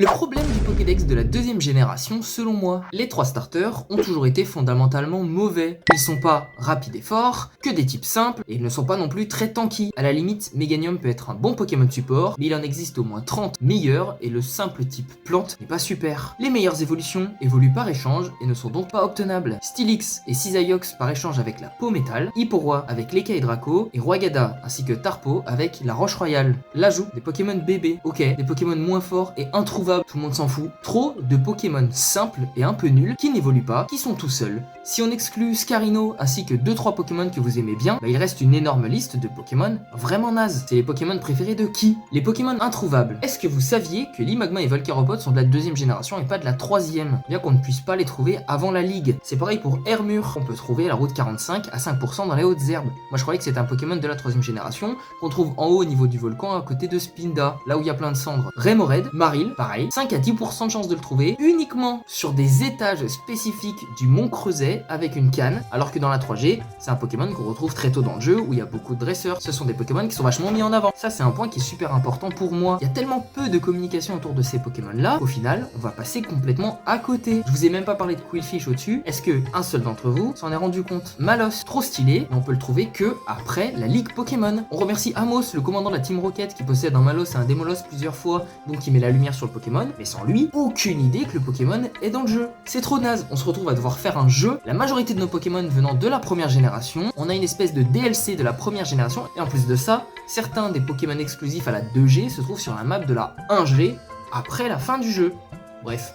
Le problème du Pokédex de la deuxième génération, selon moi, les 3 starters ont toujours été fondamentalement mauvais. Ils sont pas rapides et forts, que des types simples, et ils ne sont pas non plus très tanky. À la limite, Meganium peut être un bon Pokémon support, mais il en existe au moins 30 meilleurs, et le simple type plante n'est pas super. Les meilleures évolutions évoluent par échange, et ne sont donc pas obtenables. Steelix et Cisaiox par échange avec la peau métal, Hipporoi avec l'Écaille Draco, et Roigada ainsi que Tarpo avec la Roche Royale. L'ajout des Pokémon bébés, ok, des Pokémon moins forts et introuvables, tout le monde s'en fout. Trop de Pokémon simples et un peu nuls, qui n'évoluent pas, qui sont tout seuls. Si on exclut Scarino ainsi que 2-3 Pokémon que vous aimez bien, il reste une énorme liste de Pokémon vraiment nazes. C'est les Pokémon préférés de qui? Les Pokémon introuvables. Est-ce que vous saviez que Limagma et Volcaropod sont de la deuxième génération et pas de la troisième? Bien qu'on ne puisse pas les trouver avant la ligue. C'est pareil pour Hermure, qu'on peut trouver à la route 45 à 5% dans les hautes herbes. Moi je croyais que c'était un Pokémon de la troisième génération, qu'on trouve en haut au niveau du volcan à côté de Spinda, là où il y a plein de cendres. Remoraid, Maril, pareil, 5 à 10% de chance de le trouver, uniquement sur des étages spécifiques du Mont Creuset avec une canne, alors que dans la 3G, c'est un Pokémon qu'on retrouve très tôt dans le jeu où il y a beaucoup de dresseurs. Ce sont des Pokémon qui sont vachement mis en avant. Ça c'est un point qui est super important pour moi. Il y a tellement peu de communication autour de ces Pokémon là, qu'au final, on va passer complètement à côté. Je vous ai même pas parlé de Quillfish au-dessus. Est-ce que un seul d'entre vous s'en est rendu compte? Malos, trop stylé, mais on peut le trouver que après la Ligue Pokémon. On remercie Amos, le commandant de la Team Rocket qui possède un Malos et un Démolos plusieurs fois, donc qui met la lumière sur le Pokémon, mais sans lui, aucune idée que le Pokémon est dans le jeu. C'est trop naze, on se retrouve à devoir faire un jeu, la majorité de nos Pokémon venant de la première génération, on a une espèce de DLC de la première génération, et en plus de ça, certains des Pokémon exclusifs à la 2G se trouvent sur la map de la 1G après la fin du jeu. Bref.